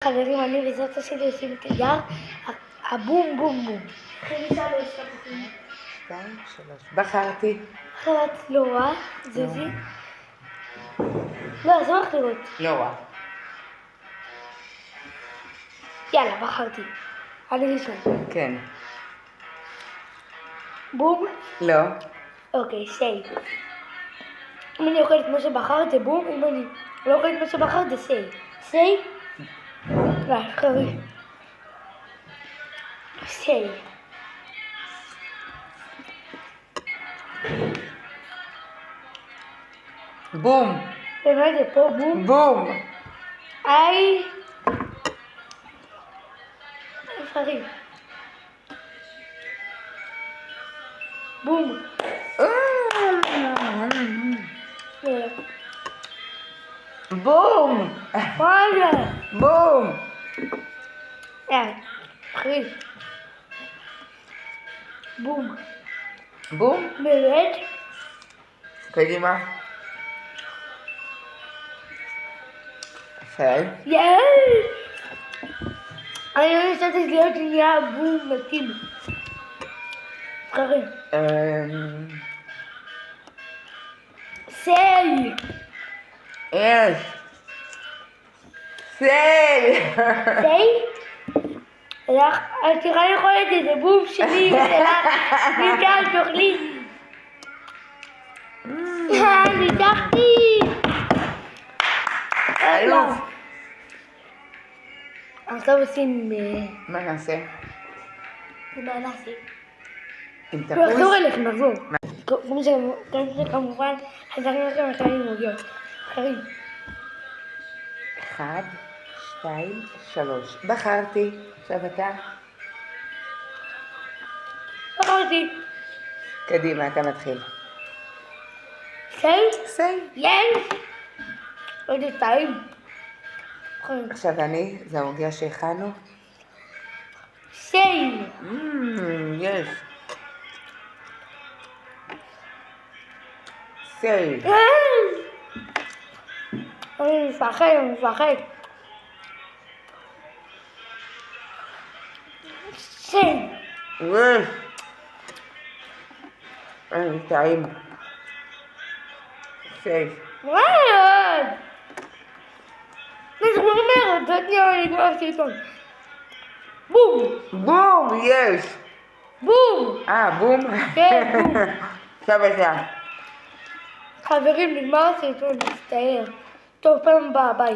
חברים, אני וסבתא שלי עושים תיגר, הבום בום בום. אחרי שלוש תפוחים. 2, 3. בחרתי. אחרת לא רע, זוזי. לא, אז הולך לראות. לא רע. יאללה, בחרתי. אני ראשון. כן. בום? לא. אוקיי, סיי. אם אני אוכל את מה שבחרת זה בום, אם אני לא אוכל את מה שבחרת זה סיי. סיי? לא, חרי. סיי. בום. ומה זה פה? בום? בום. איי. חרי. בום. בום. מה זה? בום. חרי. בום. בום. באמת? קדימה. יפה. יאי! אני לא חשבתי להיות נהיה בום מתאים. חרי. סיי! יש. סיי. סיי? את יכולה לאכול את זה, זה בום שלי, ושלך, ניתן, תאכלי. ניצחתי! אלוף. עכשיו עושים... מה נעשה? מה נעשה? עם נחזור תפוז? אליכם, נחזור. כמו שכמובן, חזרנו לכם אחרי לימודיות. אחרים. 1, 2, 3. בחרתי. עכשיו אתה. בחרתי. קדימה, אתה מתחיל. סיי? סיי. יש! עוד שתיים. עכשיו אני, זה העוגיה שהכנו. סיי! יש. סיי. אני מפחד. סיי! יש. טעים. סיי. מה? נגמר מהר, נגמר הסרטון. בום! בום, יש. בום! בום? כן, בום. עכשיו אתה. חברים, נגמר הסרטון, מצטער. טוב, פעם הבאה, ביי.